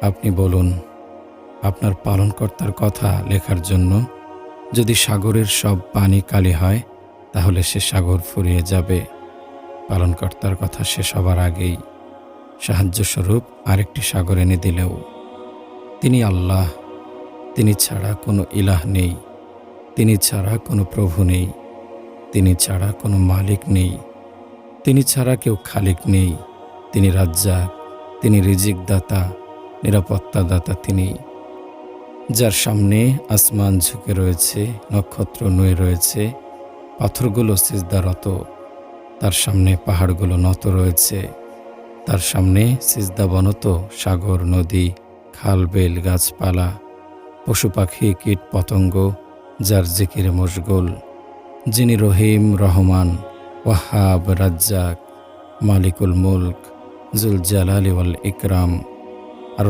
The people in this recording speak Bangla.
আপনি বলুন, আপনার পালনকর্তার কথা লেখার জন্য যদি সাগরের সব পানি কালি হয়, তাহলে সে সাগর ফুরিয়ে যাবে। পালনকর্তার কথা শেষ হবার আগেই সাহায্যস্বরূপ আরেকটি সাগর এনে দিলেও তিনি আল্লাহ, তিনি ছাড়া কোনো ইলাহ নেই, তিনি ছাড়া কোনো প্রভু নেই, তিনি ছাড়া কোনো মালিক নেই, তিনি ছাড়া কেউ খালিক নেই। তিনি রাজ্জাক, তিনি রিজিকদাতা, নিরাপত্তাদাতা তিনি, যার সামনে আসমান ঝুঁকে রয়েছে, নক্ষত্র নুয়ে রয়েছে, পাথরগুলো সিজদারত, তার সামনে পাহাড়গুলো নত রয়েছে, তার সামনে সিজদাবনত সাগর, নদী, খাল, বেল, গাছপালা, পশু পাখি, কীট পতঙ্গ, যার জিকিরে মশগুল, যিনি রহিম, রহমান, ওয়াহাব, রাজ্জাক, মালিকুল মুলক, জুল জালালি ওয়াল ইকরাম, আর